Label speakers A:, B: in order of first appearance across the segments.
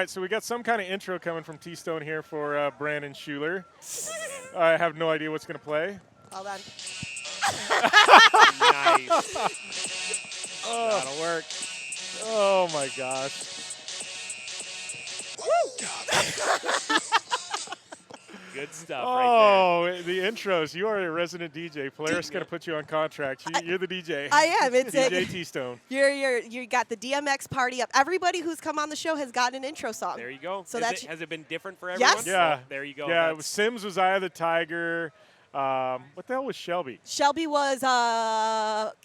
A: right, so we got some kind of intro coming from T-Stone here for Brandon Schueler. I have no idea what's going to play.
B: Hold on.
C: Nice. That'll work.
A: Oh, my gosh.
C: Good stuff right
A: Oh, the intros. You are a resident DJ. Polaris going to put you on contract. You're the DJ.
B: I am. It's
A: DJ T-Stone.
B: You got the DMX party up. Everybody who's come on the show has gotten an intro song.
C: there. There you go.
B: So
C: has it been different for everyone?
B: Yes.
A: Yeah.
C: So there you go.
A: Yeah, Sims was Eye of the Tiger. What the hell was Shelby?
B: Shelby was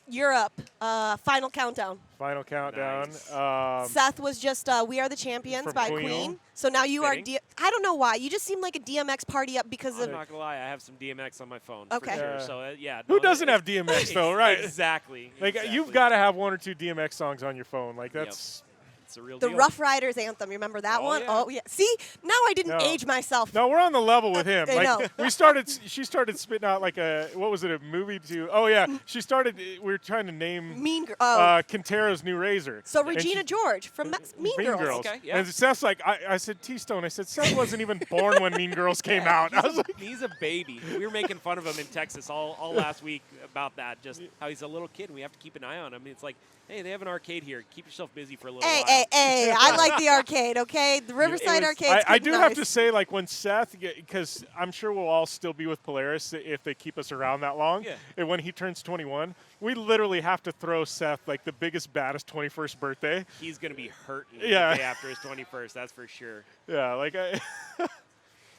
B: Europe, Final Countdown.
A: Final Countdown.
C: Nice.
B: Seth was just We Are the Champions
A: From
B: by
A: Queen.
B: Queen. So now you are
C: Fitting.
B: I don't know why. You just seem like a DMX party up because
C: I'm
B: of.
C: not gonna lie, I have some DMX on my phone.
B: Okay.
C: For sure.
A: Yeah.
C: So yeah.
A: Who doesn't have DMX though, right?
C: Exactly.
A: Like
C: exactly.
A: you've got to have 1 or 2 DMX songs on your phone. Like that's.
C: It's a real
B: The
C: deal.
B: Rough Riders anthem. You remember that
C: Oh,
B: one?
C: yeah.
B: Oh yeah. See, now I didn't
A: No.
B: age myself.
A: No, we're on the level with him.
B: I
A: Like
B: know.
A: she started spitting out like what was it, a movie to? Oh yeah, she started. We were trying to name
B: Mean Girl.
A: Quintero's new razor.
B: So
A: And
B: Regina
A: she-
B: George from Mean Girls.
C: Okay, yeah.
A: And Seth's like, I said, T-Stone. I said, Seth wasn't even born when Mean Girls came out. I was like,
C: He's a baby. We were making fun of him in Texas all last week about that, just how he's a little kid and we have to keep an eye on him. It's like, hey, they have an arcade here. Keep yourself busy for a little
B: Hey,
C: while.
B: hey, I like the arcade, okay? The Riverside
C: was-
B: Arcade's
A: I
B: getting
A: do
B: nice.
A: have to say, like when Seth, because I'm sure we'll all still be with Polaris if they keep us around that long.
C: Yeah.
A: And when he turns 21, we literally have to throw Seth like the biggest, baddest 21st birthday.
C: He's going to be hurting
A: Yeah.
C: the day after his 21st, that's for sure.
A: Yeah, like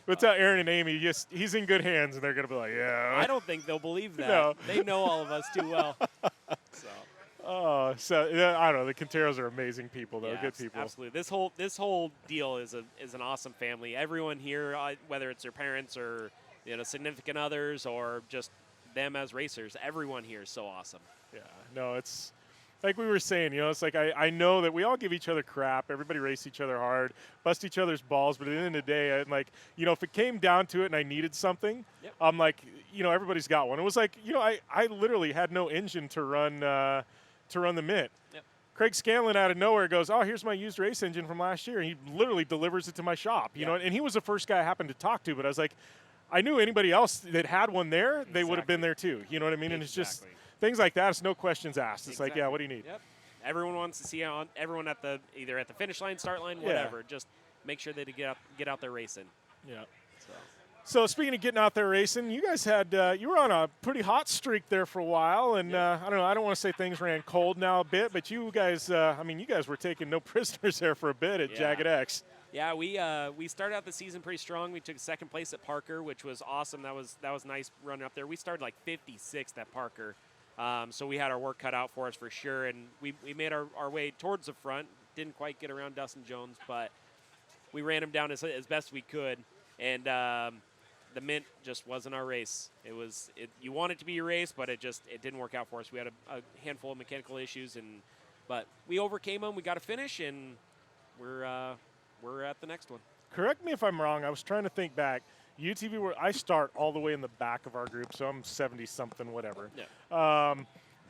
A: but tell Aaron and Amy, he's in good hands, and they're gonna be like, yeah.
C: I don't think they'll believe that.
A: No.
C: They know all of us too well. So,
A: Oh, so yeah, I don't know. The Quinteros are amazing people, though.
C: yeah,
A: Good people.
C: Absolutely. This whole deal is an awesome family. Everyone here, whether it's their parents or significant others or just them as racers, everyone here is so awesome.
A: Yeah, no, it's like we were saying, it's like I know that we all give each other crap. Everybody race each other hard, bust each other's balls. But at the end of the day, I'm like, if it came down to it and I needed something,
C: Yep.
A: I'm like, everybody's got one. It was like, I literally had no engine to run the Mint.
C: Yep.
A: Craig Scanlon out of nowhere goes, oh, here's my used race engine from last year. And he literally delivers it to my shop,
C: Yeah.
A: and he was the first guy I happened to talk to. But I was like, I knew anybody else that had one there, they would have been there too. You know what I mean? And it's just
C: Exactly.
A: things like that. It's no questions asked. It's like,
C: Exactly.
A: yeah, what do you need?
C: Yep. Everyone wants to see everyone either at the finish line, start line, whatever. Just make sure that they get out there racing.
A: Yeah.
C: So.
A: So speaking of getting out there racing, you guys had you were on a pretty hot streak there for a while, and I don't know. I don't want to say things ran cold now a bit, but you guys, you guys were taking no prisoners there for a bit at
C: Yeah.
A: Jagged X.
C: Yeah, we started out the season pretty strong. We took second place at Parker, which was awesome. That was nice running up there. We started like 56th at Parker, so we had our work cut out for us for sure. And we made our way towards the front. Didn't quite get around Dustin Jones, but we ran him down as best we could. And the Mint just wasn't our race. You want it to be your race, but it didn't work out for us. We had a handful of mechanical issues, but we overcame them. We got a finish, and we're at the next one.
A: Correct me if I'm wrong. I was trying to think back. UTV, where I start all the way in the back of our group, so I'm 70-something, whatever.
C: Yeah.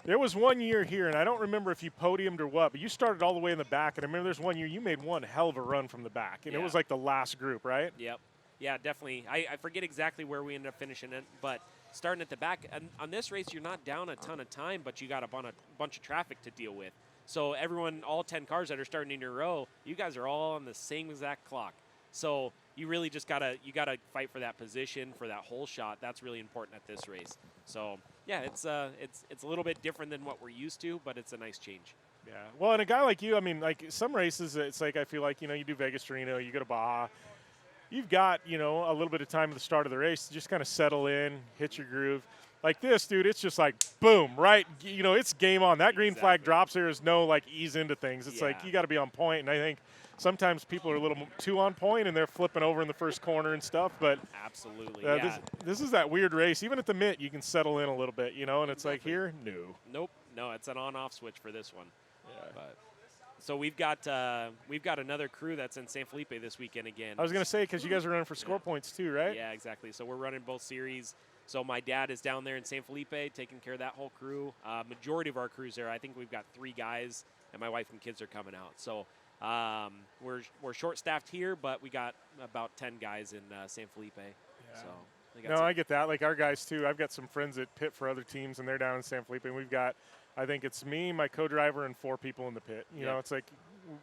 A: There was one year here, and I don't remember if you podiumed or what, but you started all the way in the back, and I remember there's one year you made one hell of a run from the back, and it
C: Yeah.
A: was like the last group, right?
C: Yep. Yeah, definitely. I forget exactly where we ended up finishing it, but starting at the back, and on this race, you're not down a ton of time, but you got a bunch of traffic to deal with. So everyone, all 10 cars that are starting in your row, you guys are all on the same exact clock. So you really just gotta fight for that position, for that whole shot. That's really important at this race. So yeah, it's a little bit different than what we're used to, but it's a nice change.
A: Yeah. Well, and a guy like you, like some races, it's like I feel like, you do Vegas to Reno, you go to Baja. You've got, a little bit of time at the start of the race to just kind of settle in, hit your groove. Like this, dude, it's just like, boom, right? It's game on. That green flag drops. There is no, ease into things. It's like you got to be on point, and I think sometimes people are a little too on point, and they're flipping over in the first corner and stuff. But
C: absolutely,
A: this is that weird race. Even at the Mint, you can settle in a little bit, and it's like here,
C: Nope. No, it's an on-off switch for this one.
A: Yeah.
C: But so we've got another crew that's in San Felipe this weekend again.
A: I was going to say, because you guys are running for score points too, right?
C: Yeah, exactly. So we're running both series. So my dad is down there in San Felipe taking care of that whole crew. Majority of our crew's there. I think we've got 3 guys, and my wife and kids are coming out. So We're short-staffed here, but we got about 10 guys in San Felipe.
A: Yeah.
C: So they got
A: No,
C: some-
A: I get that. Like our guys too. I've got some friends that pit for other teams, and they're down in San Felipe. And we've got, I think it's me, my co-driver, and 4 people in the pit. You know, it's like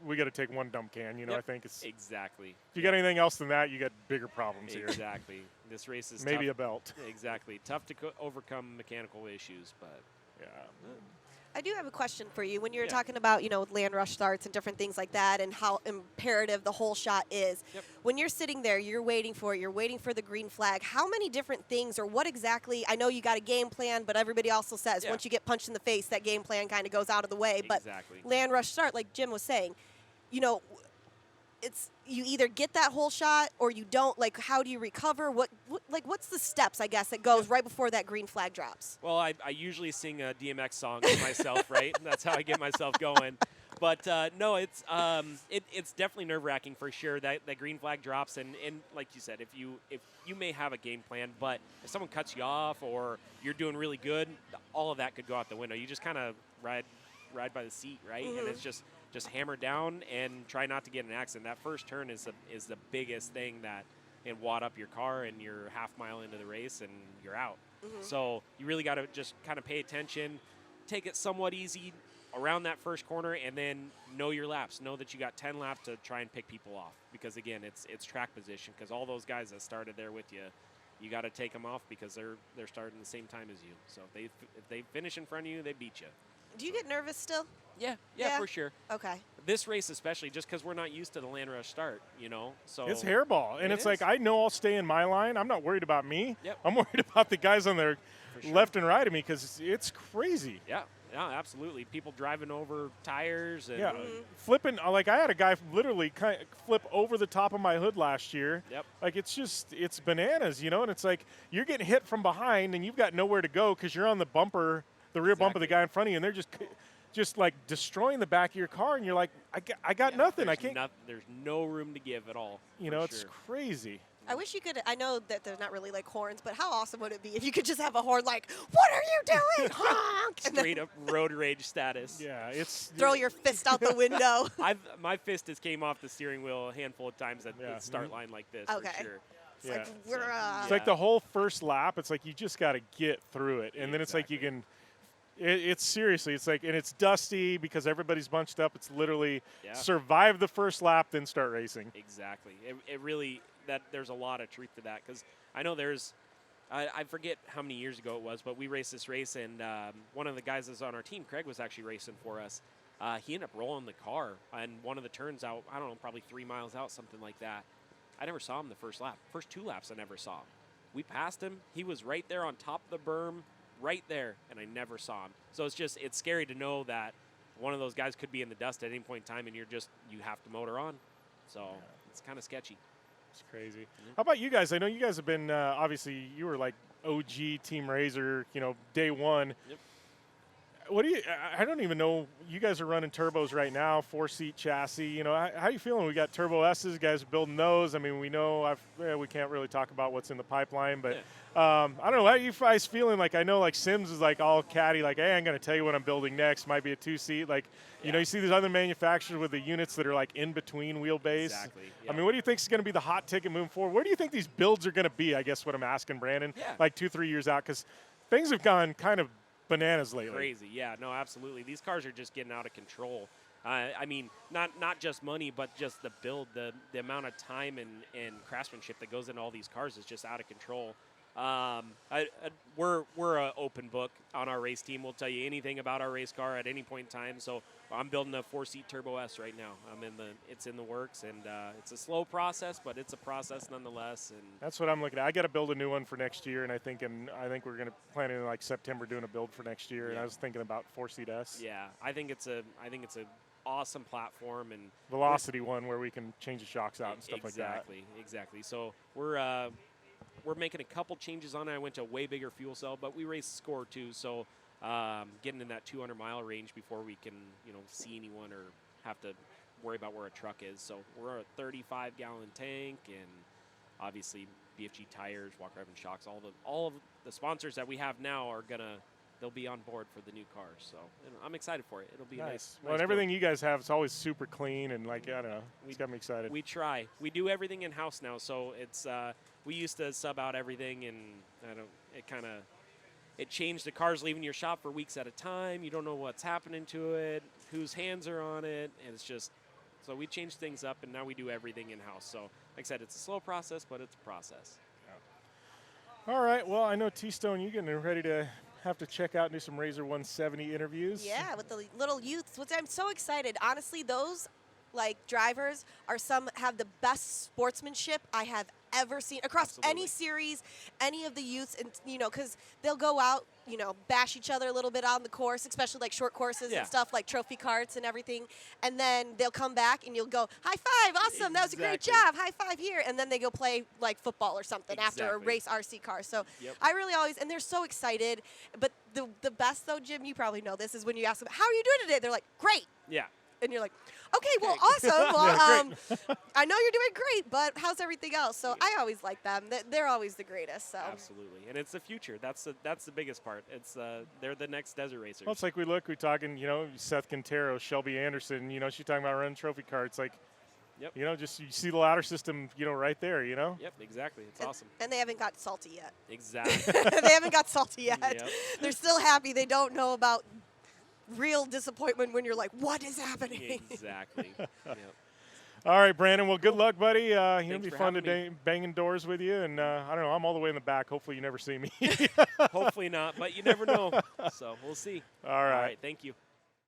A: we got to take one dump can. You know, I think it's
C: exactly.
A: If you got anything else than that, you got bigger problems here.
C: Exactly. This race is
A: Maybe
C: tough.
A: a belt.
C: Exactly. Tough to overcome mechanical issues, but
A: Yeah.
B: I do have a question for you. When you're
C: Yeah.
B: talking about, land rush starts and different things like that and how imperative the whole shot is,
C: Yep.
B: when you're sitting there, you're waiting for it, you're waiting for the green flag, how many different things or what exactly, I know you got a game plan, but everybody also says
C: Yeah.
B: once you get punched in the face, that game plan kind of goes out of the way.
C: Exactly.
B: But land rush start, like Jim was saying, it's you either get that whole shot or you don't. Like, how do you recover? What's the steps, I guess, that goes right before that green flag drops?
C: Well, I usually sing a DMX song to myself, right? That's how I get myself going. But no, it's definitely nerve-wracking for sure. That green flag drops, and like you said, if you may have a game plan, but if someone cuts you off or you're doing really good, all of that could go out the window. You just kind of ride by the seat, right?
B: Mm-hmm.
C: And it's just hammer down and try not to get in an accident. That first turn is the biggest thing that can wad up your car, and you're half mile into the race and you're out.
B: Mm-hmm.
C: So you really got to just kind of pay attention, take it somewhat easy around that first corner, and then know your laps. Know that you got 10 laps to try and pick people off, because again, it's track position, because all those guys that started there with you, you got to take them off because they're starting the same time as you. So if they finish in front of you, they beat you.
B: Do you get nervous still?
C: Yeah, for sure.
B: Okay.
C: This race especially, just because we're not used to the land rush start, So
A: It's hairball, and
C: It
A: it's like
C: is.
A: I know I'll stay in my line. I'm not worried about me.
C: Yep.
A: I'm worried about the guys on their
C: For sure.
A: left and right of me, because it's crazy.
C: Yeah, absolutely. People driving over tires and
A: Yeah, flipping. Like I had a guy literally kind of flip over the top of my hood last year.
C: Yep.
A: Like it's bananas, and it's like you're getting hit from behind and you've got nowhere to go because you're on the bumper, the rear bump of the
C: Exactly.
A: guy in front of you, and they're just like destroying the back of your car, and you're like, I got nothing. I can't.
C: There's no room to give at all.
A: It's
C: sure.
A: crazy.
B: I wish you could. I know that they're not really like horns, but how awesome would it be if you could just have a horn like, "What are you doing?" Honk! And then
C: Straight up road rage status.
A: Yeah, it's
B: throw your fist out the window.
C: My fist has came off the steering wheel a handful of times at the start line like this.
B: Okay.
C: For sure.
B: It's like we're.
A: It's like the whole first lap. It's like you just got to get through it, and then it's like you
C: Exactly.
A: can. It's seriously. It's like, and it's dusty because everybody's bunched up. It's literally survive the first lap, then start racing.
C: Exactly. It really there's a lot of truth to that, because I know there's. I forget how many years ago it was, but we raced this race, and one of the guys that's on our team, Craig, was actually racing for us. He ended up rolling the car on one of the turns out, I don't know, probably 3 miles out, something like that. I never saw him the first lap. First 2 laps, I never saw him. We passed him. He was right there on top of the berm, right there, and I never saw him. So it's scary to know that one of those guys could be in the dust at any point in time, and you have to motor on. So it's kind of sketchy.
A: It's crazy. How about you guys? I know you guys have been obviously you were like OG Team Razor, day one.
C: Yep.
A: What do you? I don't even know. You guys are running turbos right now, 4-seat chassis. How are you feeling? We got Turbo S's. You guys are building those. I mean, we know we can't really talk about what's in the pipeline, but I don't know. How are you guys feeling? Like I know, like Sims is like all catty. Like, hey, I'm going to tell you what I'm building next. Might be a 2-seat. Like, you see these other manufacturers with the units that are like in between wheelbase.
C: Exactly.
A: I mean, what do you think is going to be the hot ticket moving forward? Where do you think these builds are going to be? I guess what I'm asking, Brandon.
C: Yeah.
A: Like 2-3 years out, because things have gone kind of bananas lately.
C: Crazy, yeah, no, absolutely. These cars are just getting out of control. I mean, not just money, but just the build, the amount of time and craftsmanship that goes into all these cars is just out of control. We're an open book on our race team. We'll tell you anything about our race car at any point in time. So I'm building a 4-seat Turbo S right now. It's in the works, and it's a slow process, but it's a process nonetheless. And
A: That's what I'm looking at. I got to build a new one for next year, and I think we're going to plan in like September doing a build for next year. And I was thinking about 4-seat S.
C: yeah, I think it's a awesome platform, and
A: Velocity one where we can change the shocks out and stuff like that.
C: Exactly. So we're making a couple changes on it. I went to a way bigger fuel cell, but we race Score too. So getting in that 200-mile range before we can see anyone or have to worry about where a truck is. So we're a 35-gallon tank, and obviously BFG tires, walk driving shocks. All of the sponsors that we have now are gonna they'll be on board for the new cars. So I'm excited for it. It'll be nice.
A: Well, and everything you guys have is always super clean and like I don't know, it's got me excited.
C: We try. We do everything in house now, so it's we used to sub out everything, and it changed. The cars leaving your shop for weeks at a time. You don't know what's happening to it, whose hands are on it, and it's just. So we changed things up, and now we do everything in house. So like I said, it's a slow process, but it's a process.
A: All right. Well, I know T-Stone, you're getting ready to have to check out and do some Razor 170 interviews.
B: Yeah, with the little youths, which I'm so excited. Honestly, those like drivers have the best sportsmanship I have ever seen across any series, any of the youths, and because they'll go out, bash each other a little bit on the course, especially like short courses and stuff like trophy carts and everything, and then they'll come back and you'll go high five, awesome, that was a great job, high five here, and then they go play like football or something after a race RC car. So I really always, and they're so excited. But the best though, Jim, you probably know this, is when you ask them, how are you doing today? They're like, great.
C: Yeah.
B: And you're like, okay, well, awesome. Well, I know you're doing great, but how's everything else? So I always like them. They're always the greatest. So
C: Absolutely, and it's the future. That's the biggest part. It's they're the next desert racers.
A: Well, it's like we're talking, Seth Quintero, Shelby Anderson. She's talking about running trophy carts. Like, just you see the ladder system, right there.
C: Yep, exactly. It's awesome.
B: And they haven't got salty yet.
C: Exactly.
B: They haven't got salty yet.
C: Yep.
B: They're still happy. They don't know about real disappointment when you're like, what is happening?
C: Exactly. Yep.
A: All right, Brandon. Well, good luck, buddy. It'll be fun
C: today
A: banging doors with you. And I don't know, I'm all the way in the back. Hopefully you never see me.
C: Hopefully not, but you never know. So we'll see.
A: All right.
C: Thank you.